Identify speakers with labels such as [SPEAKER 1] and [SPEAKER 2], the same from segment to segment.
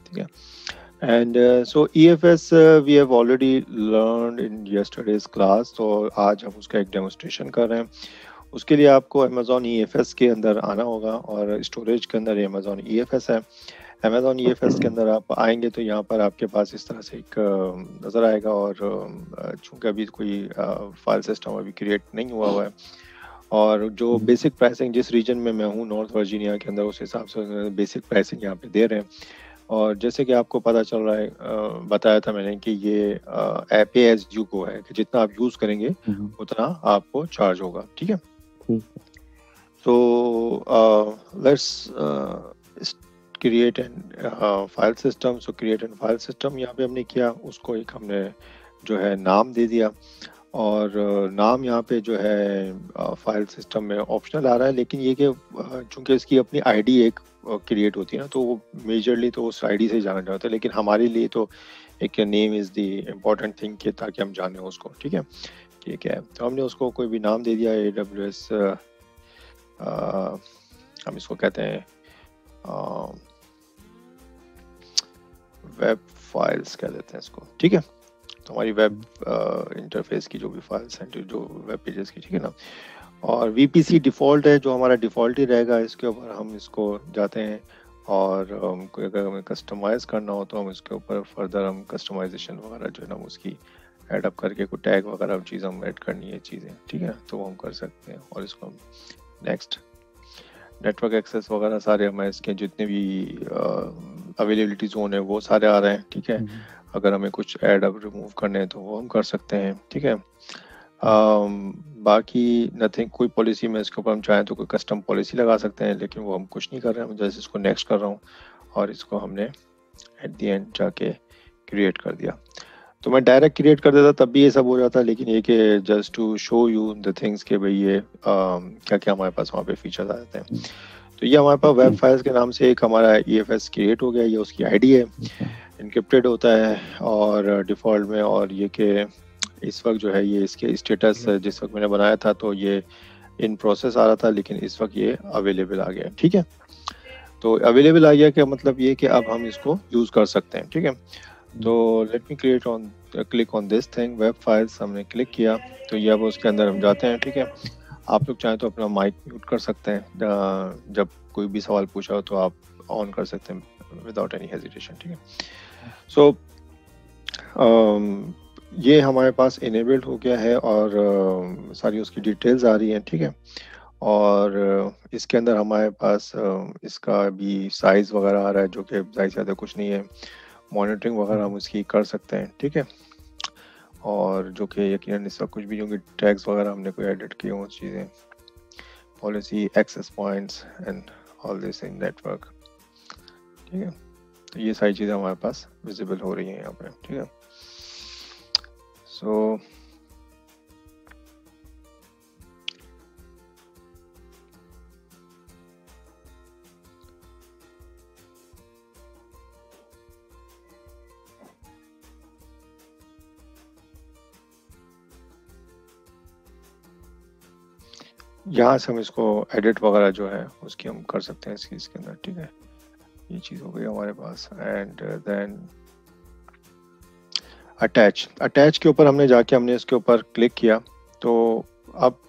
[SPEAKER 1] ठीक है। And so EFS we have already learn in yesterday's class, तो आज हम उसका एक डेमोस्ट्रेशन कर रहे हैं। उसके लिए आपको अमेजोन EFS के अंदर आना होगा और स्टोरेज के अंदर अमेजोन EFS है। अमेजोन EFS के अंदर आप आएंगे तो यहाँ पर आपके पास इस तरह से एक नज़र आएगा, और चूंकि अभी कोई फाइल सिस्टम अभी क्रिएट नहीं हुआ है, और जो बेसिक प्राइसिंग जिस रीजन में मैं हूँ नॉर्थ वर्जीनिया के अंदर, उस हिसाब से बेसिक प्राइसिंग यहाँ पे दे रहे हैं। और जैसे कि आपको पता चल रहा है, बताया था मैंने कि ये पे एज यू गो है, कि जितना आप यूज़ करेंगे उतना आपको चार्ज होगा। ठीक है, तो let's create an file system. So create an file system यहाँ पे हमने किया, उसको एक हमने जो है नाम दे दिया, और नाम यहाँ पे जो है फाइल सिस्टम में ऑप्शनल आ रहा है, लेकिन ये कि चूंकि इसकी अपनी आईडी एक क्रिएट होती है ना, तो वो मेजरली तो उस आईडी से जाना जाता है, लेकिन हमारे लिए तो एक name is the important thing के, ताकि हम जाने उसको। ठीक है, ठीक है, तो हमने उसको कोई भी नाम दे दिया, AWS हम इसको कहते हैं वेब फाइल्स कह देते हैं इसको। ठीक है, तो हमारी वेब इंटरफेस की जो भी फाइल्स हैं, जो वेब पेजेस की, ठीक है ना। और VPC डिफ़ॉल्ट है, जो हमारा डिफ़ॉल्ट ही रहेगा। इसके ऊपर हम इसको जाते हैं, और अगर हमें कस्टमाइज़ करना हो तो हम इसके ऊपर फर्दर हम कस्टमाइजेशन वगैरह जो है ना उसकी ऐड अप करके कोई टैग वगैरह चीज़ हम ऐड करनी है चीज़ें, ठीक है, तो हम कर सकते हैं। और इसको हम नेक्स्ट नेटवर्क एक्सेस वगैरह सारे हमारे इसके जितने भी अवेलेबिलिटी जोन है वो सारे आ रहे हैं। ठीक है, अगर हमें कुछ ऐड अब रिमूव करने हैं तो वो हम कर सकते हैं। ठीक है, बाकी नथिंग, कोई पॉलिसी में इसके ऊपर हम चाहें तो कोई कस्टम पॉलिसी लगा सकते हैं, लेकिन वो हम कुछ नहीं कर रहे हैं। हम जैसे इसको नेक्स्ट कर रहा हूँ, और इसको हमने एट द एंड जाके क्रिएट कर दिया। तो मैं डायरेक्ट क्रिएट कर देता तब भी ये सब हो जाता, लेकिन ये कि just to show you the things के भाई ये क्या क्या हमारे पास वहाँ पे फीचर्स आ जाते हैं। तो ये हमारे पास वेब फाइल्स के नाम से एक हमारा EFS क्रिएट हो गया, ये उसकी आईडी है, इनक्रिप्टेड होता है और डिफ़ॉल्ट में। और ये कि इस वक्त जो है ये इसके स्टेटस जिस वक्त मैंने बनाया था तो ये इन प्रोसेस आ रहा था, लेकिन इस वक्त ये अवेलेबल आ गया। ठीक है, तो अवेलेबल आ गया, क्या मतलब ये कि अब हम इसको यूज़ कर सकते हैं। ठीक है, तो let me click on this thing, web files हमने क्लिक किया, तो ये अब उसके अंदर हम जाते हैं। ठीक है, आप लोग चाहें तो अपना माइक म्यूट कर सकते हैं, जब कोई भी सवाल पूछा हो तो आप ऑन कर सकते हैं विदाउट एनी हेजिटेशन। ठीक है, सो ये हमारे पास इनेबल्ड हो गया है, और सारी उसकी डिटेल्स आ रही हैं। ठीक है, और इसके अंदर हमारे पास इसका भी साइज़ वगैरह आ रहा है, जो कि ज़्यादा कुछ नहीं है। मॉनिटरिंग वगैरह हम इसकी कर सकते हैं। ठीक है, और जो कि यकीनन इसका कुछ भी जो कि टैग्स वगैरह हमने कोई एडिट किए हों चीज़ें, policy, access points and all this in network. ठीक है, तो ये सारी चीज़ें हमारे पास विजिबल हो रही हैं यहाँ पे। ठीक है, सो यहाँ से हम इसको एडिट वगैरह जो है उसकी हम कर सकते हैं इसके अंदर। ठीक है, ये चीज़ हो गई हमारे पास। एंड देन अटैच के ऊपर हमने जाके हमने इसके ऊपर क्लिक किया, तो अब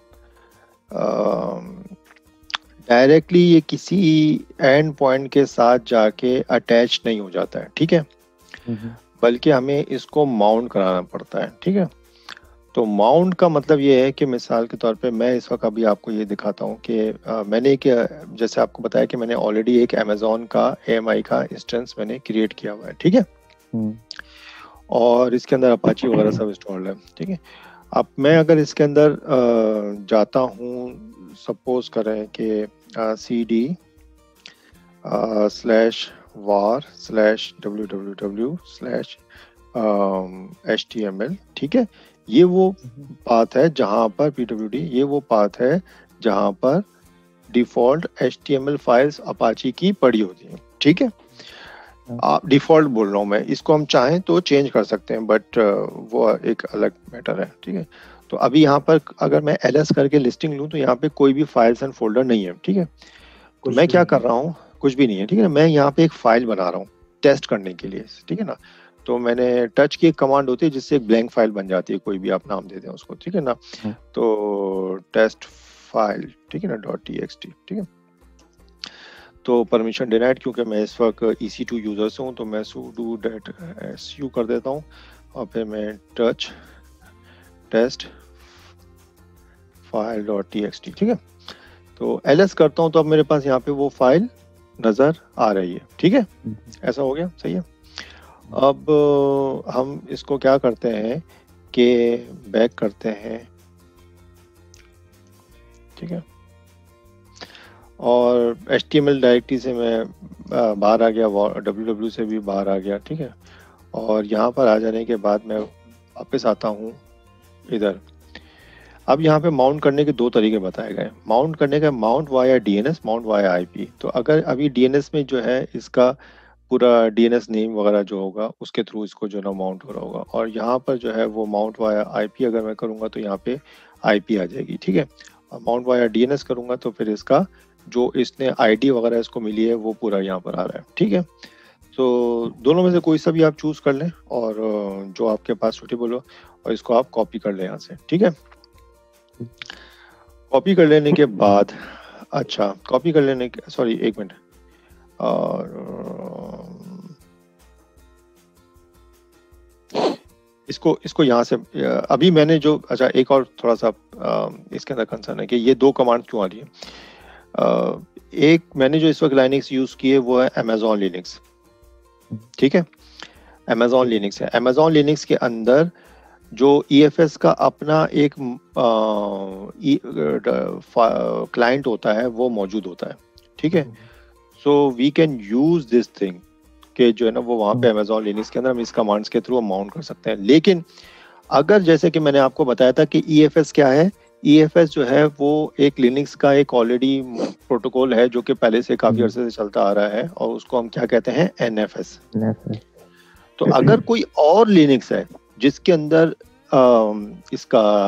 [SPEAKER 1] डायरेक्टली ये किसी एंड पॉइंट के साथ जाके अटैच नहीं हो जाता है। ठीक है, बल्कि हमें इसको माउंट कराना पड़ता है। ठीक है, तो माउंट का मतलब ये है कि मिसाल के तौर पे मैं इस वक्त अभी आपको ये दिखाता हूँ कि मैंने एक, जैसे आपको बताया कि मैंने ऑलरेडी एक अमेजोन का AMI का इंस्टेंस मैंने क्रिएट किया हुआ है। ठीक है, और इसके अंदर अपाची वगैरह सब इंस्टॉल्ड है। ठीक है, अब मैं अगर इसके अंदर जाता हूँ, सपोज करें कि cd/var/www/html। ठीक है, ये वो पाथ है जहाँ पर PWD, ये वो पाथ है जहाँ पर डिफ़ॉल्ट HTML फाइल्स अपाची की पड़ी होती हैं। ठीक है, आप डिफ़ॉल्ट बोल रहा हूँ मैं, इसको हम चाहें तो चेंज कर सकते हैं, बट वो एक अलग मैटर है। ठीक है, तो अभी यहाँ पर अगर मैं ls करके लिस्टिंग लूँ तो यहाँ पे कोई भी फाइल्स एंड फोल्डर नहीं है। ठीक है, तो मैं क्या कर रहा हूँ, कुछ भी नहीं है। ठीक है, मैं यहाँ पे एक फाइल बना रहा हूँ। टेस्ट करने के लिए, ठीक है ना। तो मैंने टच की एक कमांड होती है जिससे एक ब्लैंक फाइल बन जाती है, कोई भी आप नाम दे दें उसको, ठीक है ना। तो टेस्ट फाइल, ठीक है ना, .txt, ठीक है। तो परमिशन डिनाइड, क्योंकि मैं इस वक्त EC2 यूजर से हूँ, तो मैं sudo -su कर देता हूँ और फिर मैं टच टेस्ट फाइल .txt, ठीक है। तो ls करता हूँ तो अब मेरे पास यहाँ पे वो फाइल नजर आ रही है, ठीक है। ऐसा हो गया, सही है। अब हम इसको क्या करते हैं कि बैक करते हैं, ठीक है। और HTML डायरेक्टरी से मैं बाहर आ गया, www से भी बाहर आ गया, ठीक है। और यहाँ पर आ जाने के बाद मैं वापस आता हूँ इधर। अब यहाँ पे माउंट करने के दो तरीके बताए गए। माउंट करने का mount via DNS, mount via IP। तो अगर अभी DNS में जो है इसका पूरा DNS नेम वगैरह जो होगा उसके थ्रू इसको जो है माउंट हो रहा होगा, और यहाँ पर जो है वो माउंट वाया IP अगर मैं करूँगा तो यहाँ पे IP आ जाएगी, ठीक है। और माउंट वाया DNS करूँगा तो फिर इसका जो इसने ID वगैरह इसको मिली है वो पूरा यहाँ पर आ रहा है, ठीक है। तो दोनों में से कोई सा भी आप चूज कर लें और जो आपके पास सूटेबल हो, और इसको आप कॉपी कर लें यहाँ से, ठीक है। कॉपी कर लेने के बाद, अच्छा कॉपी कर लेने के, सॉरी एक मिनट, और इसको यहाँ से अभी मैंने जो, अच्छा एक और थोड़ा सा इसके अंदर कंसर्न है कि ये दो कमांड क्यों आ रही है। एक मैंने जो इस वक्त लाइनक्स यूज की है वो है अमेजॉन लिनक्स, ठीक है। अमेजॉन लिनक्स है। अमेजॉन लिनक्स के अंदर जो EFS का अपना एक क्लाइंट होता है वो मौजूद होता है, ठीक है। So we can use this thing के जो है ना वो वहाँ पे अमेजॉन लिनक्स के अंदर हम इस कमांड्स के थ्रू माउंट कर सकते हैं। लेकिन अगर जैसे कि मैंने आपको बताया था कि EFS क्या है, EFS जो है वो एक लिनक्स का एक ऑलरेडी प्रोटोकॉल है जो कि पहले से काफी अरसे से चलता आ रहा है, और उसको हम क्या कहते हैं, NFS। तो अगर कोई और लिनक्स है जिसके अंदर इसका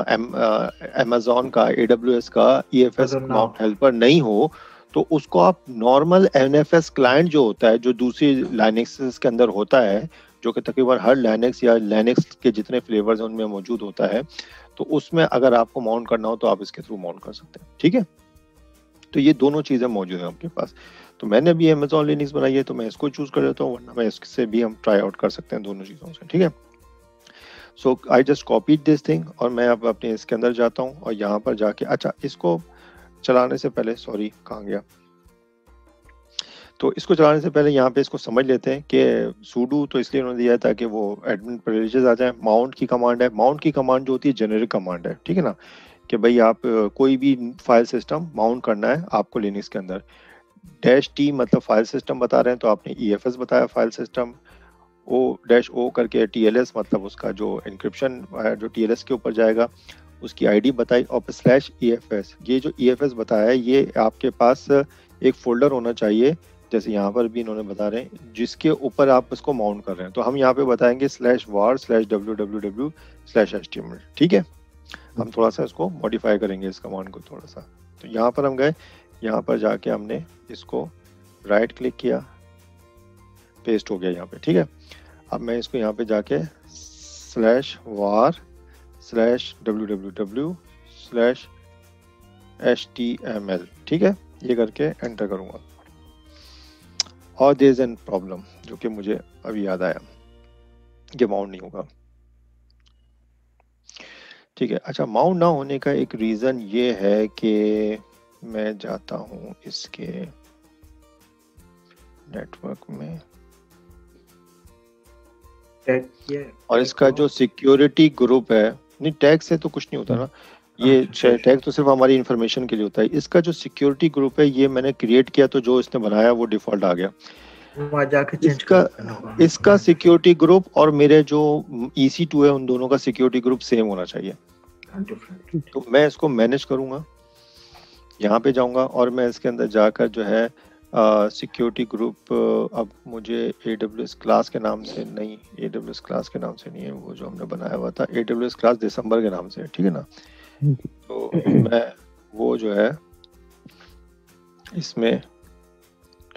[SPEAKER 1] अमेजॉन का AWS का EFS माउंट हेल्पर नहीं हो, तो उसको आप नॉर्मल NFS क्लाइंट जो होता है जो दूसरी लाइनक्स के अंदर होता है, जो कि तकरीबन हर लाइनक्स या लाइनक्स के जितने फ्लेवर्स हैं उनमें मौजूद होता है, तो उसमें अगर आपको माउंट करना हो तो आप इसके थ्रू माउंट कर सकते हैं, ठीक है। तो ये दोनों चीजें मौजूद हैं आपके पास। तो मैंने अभी अमेजॉन लिनक्स बनाई है तो मैं इसको चूज कर लेता हूँ, वरना मैं इससे भी हम ट्राई आउट कर सकते हैं दोनों चीजों से, ठीक है। So I just copied this thing, और मैं अब अपने इसके अंदर जाता हूँ और यहाँ पर जाके, अच्छा इसको चलाने से पहले, सॉरी कहाँ गया, तो इसको चलाने से पहले यहाँ पे इसको समझ लेते हैं कि sudo तो इसलिए उन्होंने दिया है ताकि वो एडमिन प्रिविलेजेस आ जाए। माउंट की कमांड है, माउंट की कमांड जो होती है जेनेरिक कमांड है, ठीक है ना, कि भाई आप कोई भी फाइल सिस्टम माउंट करना है आपको लिनक्स के अंदर। -t मतलब फाइल सिस्टम बता रहे हैं, तो आपने EFS बताया फाइल सिस्टम। O करके TLS मतलब उसका जो इंक्रिप्शन जो TLS के ऊपर जाएगा उसकी ID बताई, और /EFS। ये जो EFS बताया है ये आपके पास एक फोल्डर होना चाहिए, जैसे यहाँ पर भी इन्होंने बता रहे हैं, जिसके ऊपर आप इसको माउंट कर रहे हैं। तो हम यहाँ पे बताएंगे /var/www/html, ठीक है। हम थोड़ा सा इसको मॉडिफाई करेंगे इस कमांड को थोड़ा सा। तो यहाँ पर हम गए, यहाँ पर जाके हमने इसको राइट क्लिक किया, पेस्ट हो गया यहाँ पे, ठीक है। अब मैं इसको यहाँ पे जाके /var/www/html, ठीक है, ये करके एंटर करूँगा। और देयर इज एन प्रॉब्लम जो कि मुझे अभी याद आया, ये माउंट नहीं होगा, ठीक है। अच्छा, माउंट ना होने का एक रीज़न ये है कि मैं जाता हूँ इसके नेटवर्क में, और इसका जो सिक्योरिटी ग्रुप है, नहीं टैग से तो कुछ नहीं होता ना, ये टैग तो सिर्फ हमारी इंफॉर्मेशन के लिए होता है। इसका जो सिक्योरिटी ग्रुप है ये मैंने क्रिएट किया, तो जो इसने बनाया वो डिफॉल्ट आ गया। इसका सिक्योरिटी ग्रुप और मेरे जो EC2 है उन दोनों का सिक्योरिटी ग्रुप सेम होना चाहिए। तो मैं इसको मैनेज करूंगा, यहाँ पे जाऊंगा और मैं इसके अंदर जाकर जो है सिक्योरिटी ग्रुप, अब मुझे AWS क्लास के नाम से नहीं, AWS क्लास के नाम से नहीं है, वो जो हमने बनाया हुआ था AWS क्लास दिसंबर के नाम से, ठीक है ना। तो मैं वो जो है इसमें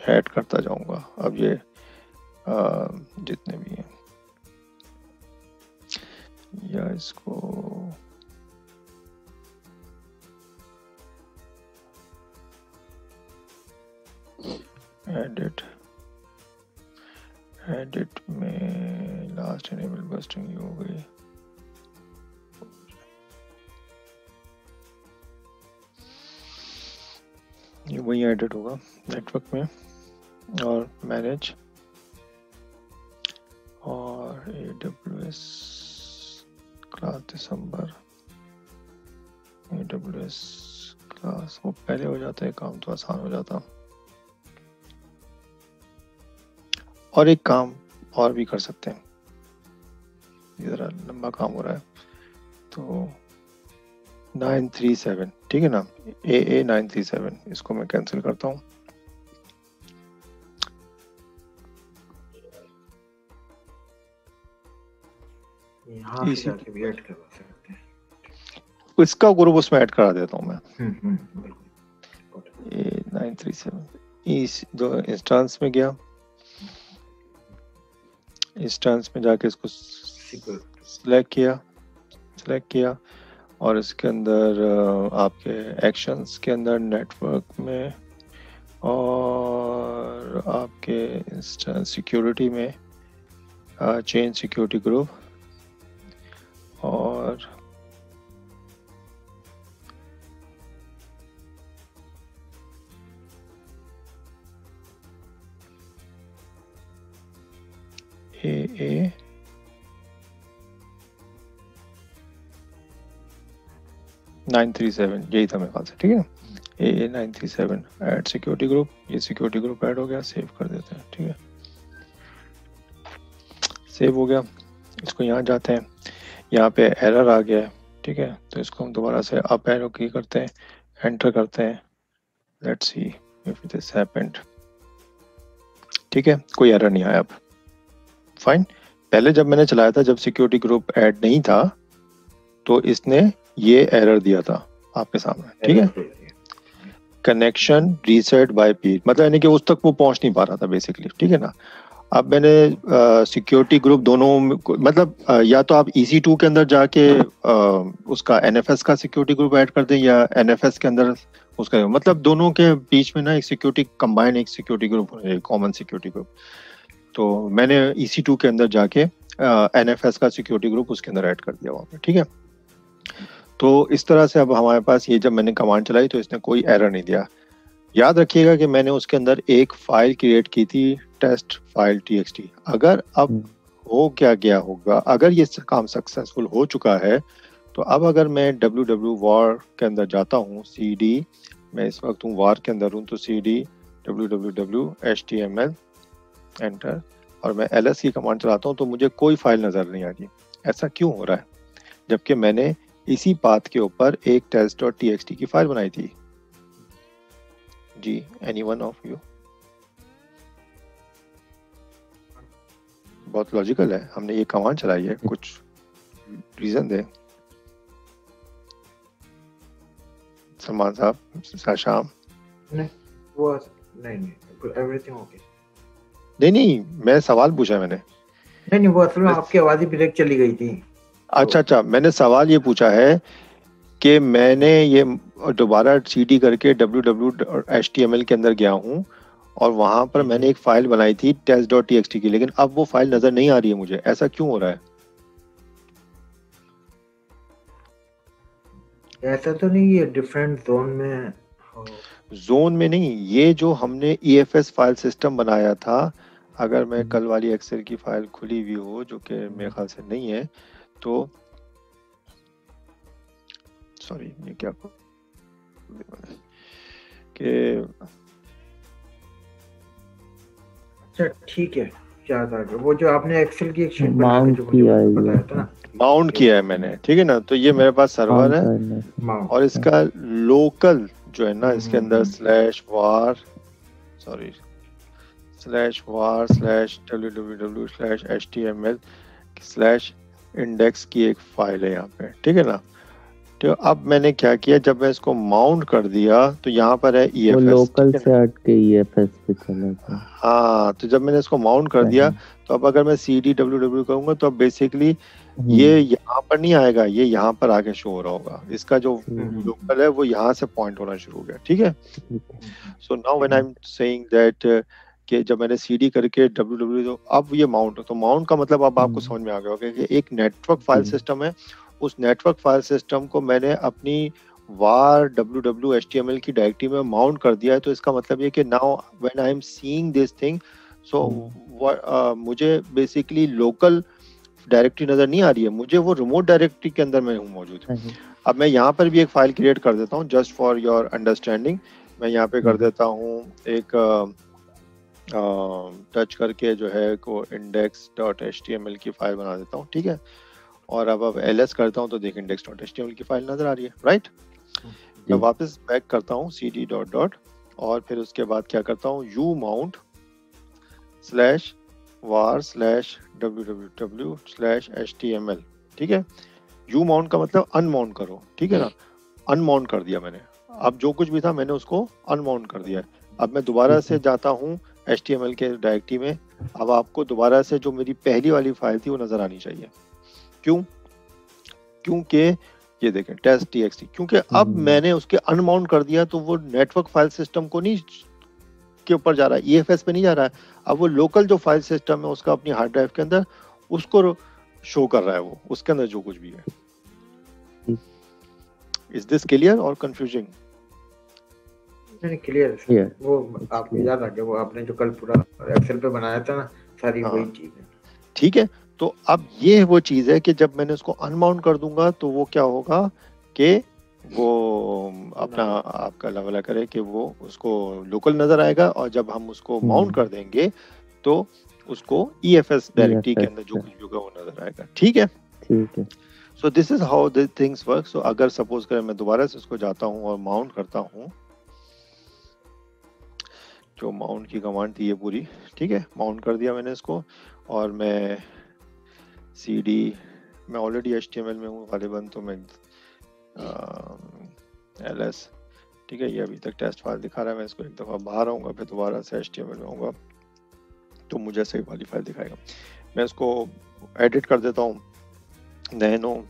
[SPEAKER 1] ऐड करता जाऊंगा। अब ये जितने भी हैं, या इसको एडिट में लास्ट एनेबल बस्टिंग हो गई। ये वही एडिट होगा नेटवर्क में, और मैनेज और AWS क्लास दिसंबर, AWS क्लास वो पहले हो जाता है, काम तो आसान हो जाता। और एक काम और भी कर सकते हैं, ये जरा लंबा काम हो रहा है, तो 937 ठीक है ना, AA 937 इसको मैं कैंसिल करता हूँ।
[SPEAKER 2] यहाँ से जाके भी ऐड करवा सकते हैं,
[SPEAKER 1] इसका ग्रुप उसमें ऐड करा देता हूँ मैं।
[SPEAKER 2] बिल्कुल।
[SPEAKER 1] ये 937 इस जो इंस्टेंस में गया, इंस्टेंस में जाके इसको सिलेक्ट किया और इसके अंदर आपके एक्शंस के अंदर नेटवर्क में और आपके इंस्टेंस सिक्योरिटी में चेंज सिक्योरिटी ग्रुप और AA 937 यही था मेरे ख्याल से, ठीक है। AA 937 ऐड सिक्योरिटी ग्रुप, ये सिक्योरिटी ग्रुप ऐड हो गया, सेव कर देते हैं, ठीक है। सेव हो गया, इसको यहाँ जाते हैं, यहाँ पे एरर आ गया है, ठीक है, तो इसको हम दोबारा से अप एरो की करते हैं, एंटर करते हैं, let's see if this happened, ठीक है, कोई एरर नहीं आया अब, फाइन। पहले जब मैंने चलाया था, जब सिक्योरिटी ग्रुप ऐड नहीं था, तो इसने ये एरर दिया था आपके सामने, ठीक है, कनेक्शन रीसेट बाय पीर, मतलब यानी कि उस तक वो पहुंच नहीं पा रहा था बेसिकली, ठीक है ना। अब मैंने सिक्योरिटी ग्रुप दोनों मतलब या तो आप EC2 के अंदर जाके उसका NFS का सिक्योरिटी ग्रुप ऐड कर दें, या NFS के अंदर उसका, मतलब दोनों के बीच में ना एक सिक्योरिटी कंबाइन, एक security group, common security group. तो मैंने EC2 के अंदर जाके NFS का सिक्योरिटी ग्रुप उसके अंदर ऐड कर दिया वहाँ पे, ठीक है। तो इस तरह से अब हमारे पास ये, जब मैंने कमांड चलाई तो इसने कोई एरर नहीं दिया। याद रखिएगा कि मैंने उसके अंदर एक फाइल क्रिएट की थी, टेस्ट फाइल TXT। अगर अब हो क्या गया होगा, अगर ये काम सक्सेसफुल हो चुका है, तो अब अगर मैं www var के अंदर जाता हूँ, CD, मैं इस वक्त हूँ var के अंदर हूँ, तो CD www HTML एंटर, और मैं ls की कमांड चलाता हूँ, तो मुझे कोई फाइल नजर नहीं आ रही। ऐसा क्यों हो रहा है, जबकि मैंने इसी पाथ के ऊपर एक test.txt की फाइल बनाई थी जी। Anyone of you? बहुत लॉजिकल है, हमने ये कमांड चलाई है, कुछ रीजन दे सलमान साहब, शाम।
[SPEAKER 2] नहीं वो नहीं एवरीथिंग ओके।
[SPEAKER 1] नहीं मैं सवाल पूछा मैंने।
[SPEAKER 2] नहीं वो असल में आपकी आवाज ही ब्रेक चली गई थी।
[SPEAKER 1] अच्छा, मैंने सवाल ये पूछा है कि मैंने ये दोबारा CD करके www.html के अंदर गया हूँ और वहां पर मैंने एक फाइल बनाई थी test.txt की, लेकिन अब वो फाइल नजर नहीं आ रही है मुझे, ऐसा क्यों हो रहा है?
[SPEAKER 2] ऐसा तो नहीं, ये डिफरेंट जोन में हो।
[SPEAKER 1] जोन में नहीं, ये जो हमने EFS फाइल सिस्टम बनाया था, अगर मैं कल वाली एक्सेल की फाइल खुली हुई हो, जो कि मेरे ख्याल से नहीं है, तो सॉरी ये क्या कि
[SPEAKER 2] अच्छा ठीक है, याद आ गया, वो जो आपने एक्सेल की एक शीट बनाई थी जो मुझे बताया था ना, माउंट
[SPEAKER 1] किया है मैंने, ठीक है ना। तो ये मेरे पास सर्वर है और इसका लोकल जो है ना, इसके अंदर /var/www/html/index की एक फाइल है यहाँ पे, ठीक है ना, तो अब मैंने क्या किया, जब मैं इसको माउंट कर दिया तो यहाँ पर है
[SPEAKER 3] वो
[SPEAKER 1] EFS,
[SPEAKER 3] लोकल
[SPEAKER 1] ठीक है
[SPEAKER 3] से
[SPEAKER 1] ना?
[SPEAKER 3] हट के EFS पे चला गया।
[SPEAKER 1] हाँ, तो जब मैंने इसको माउंट कर दिया तो अब अगर मैं CDWW करूंगा तो अब बेसिकली ये यहाँ पर नहीं आएगा, ये यहाँ पर आके शो हो रहा होगा। इसका जो लोकल है वो यहाँ से पॉइंट होना शुरू हो गया, ठीक है। So now when I am saying that कि जब मैंने CD करके WW, तो अब ये माउंट, तो माउंट का मतलब अब आपको समझ में आ गया होगा कि एक नेटवर्क फाइल सिस्टम है, उस नेटवर्क फाइल सिस्टम को मैंने अपनी var www HTML की डायरेक्टरी में माउंट कर दिया है। तो इसका मतलब ये कि now when I am seeing this thing, so मुझे बेसिकली लोकल डायरेक्टरी नजर नहीं आ रही है, मुझे वो रिमोट डायरेक्टरी के अंदर मैं हूँ मौजूद। अब मैं यहाँ पर भी एक फाइल क्रिएट कर देता हूँ जस्ट फॉर योर अंडरस्टैंडिंग। मैं यहाँ पे कर देता हूँ एक टच करके जो है को index.html की फाइल बना देता हूँ, ठीक है। और अब ls करता हूँ तो देख index.html की फाइल नजर आ रही है, राइट। मैं वापस बैक करता हूँ cd डॉट और फिर उसके बाद क्या करता हूँ umount /var/www/html, ठीक है। umount का मतलब अनमाउंट करो, ठीक है ना। अनमाउंट कर दिया मैंने, अब जो कुछ भी था मैंने उसको अनमाउंट कर दिया। अब मैं दोबारा से जाता हूँ HTML के डायरेक्टरी में। अब आपको दोबारा से जो मेरी पहली वाली फाइल थी वो नजर आनी चाहिए। क्यों? क्योंकि ये देखें test.txt, क्योंकि अब मैंने उसके अनमाउंट कर दिया तो वो नेटवर्क फाइल सिस्टम को नहीं के ऊपर जा रहा है, EFS पे नहीं जा रहा है। अब वो लोकल जो फाइल सिस्टम है उसका अपनी हार्ड ड्राइव के अंदर उसको शो कर रहा है, वो उसके अंदर जो कुछ भी है। इज दिस क्लियर और कंफ्यूजिंग?
[SPEAKER 2] नहीं, क्लियर। वो आपको याद आ गया, वो आपने जो कल पूरा एक्सेल पे बनाया था ना, सारी वही चीज है,
[SPEAKER 1] ठीक है। तो अब ये वो चीज है कि जब मैंने उसको अनमाउंट कर दूंगा तो वो क्या होगा कि वो अपना आपका लेवल करे कि वो उसको लोकल नजर आएगा, और जब हम उसको माउंट कर देंगे तो उसको EFS डायरेक्टरी के अंदर जो कुछ भी होगा वो नजर आएगा, ठीक है। So this is how the things work. So अगर सपोज करें मैं दोबारा से इसको जाता हूँ और माउंट करता हूँ, जो माउंट की कमांड थी ये पूरी, ठीक है, माउंट कर दिया मैंने इसको। और मैं CD, मैं ऑलरेडी HTML में हूँ गालिबन, तो मैं ls, ठीक है, ये अभी तक टेस्ट फाइल दिखा रहा है। मैं इसको एक दफ़ा बाहर आऊँगा फिर दोबारा से HTML में आऊँगा तो मुझे सही वाली फाइल दिखाएगा। मैं इसको एडिट कर देता हूँ, नैनो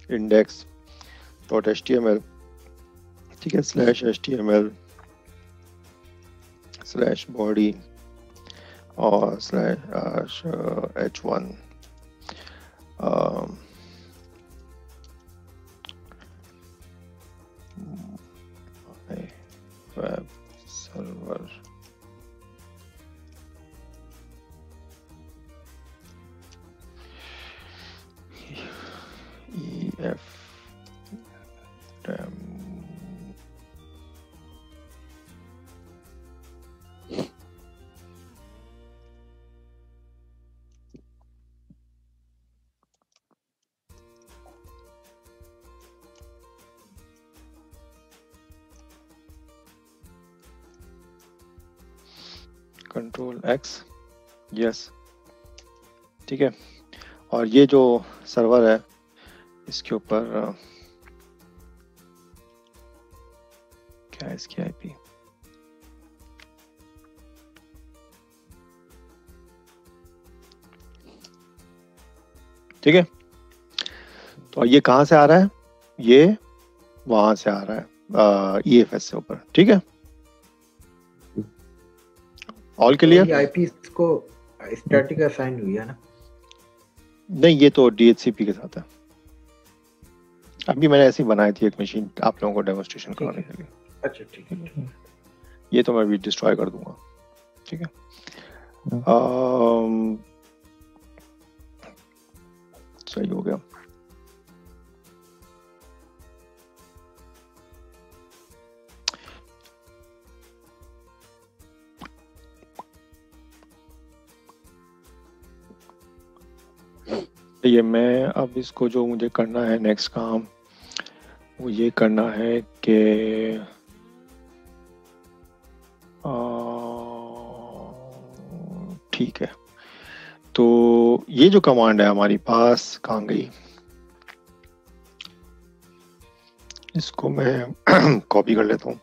[SPEAKER 1] index.html, ठीक है, /HTML/body और /h1 web server EF Control X, yes, ठीक है। और ये जो सर्वर है इसके ऊपर क्या है इसकी IP, ठीक है। तो ये कहाँ से आ रहा है? ये वहां से आ रहा है EFS से ऊपर, ठीक है। All clear?
[SPEAKER 2] IP इसको स्टैटिक असाइन हुई है ना?
[SPEAKER 1] नहीं, ये तो DHCP के साथ है। अभी मैंने ऐसी बनाई थी एक मशीन आप लोगों को डेमोन्स्ट्रेशन कराने के लिए।
[SPEAKER 2] अच्छा, ठीक है।
[SPEAKER 1] ये तो मैं भी डिस्ट्रॉय कर दूंगा, ठीक है। सही हो गया। ये मैं अब इसको जो मुझे करना है नेक्स्ट काम वो ये करना है कि ठीक है, तो ये जो कमांड है हमारी पास कहाँ गई? इसको मैं कॉपी कर लेता हूँ।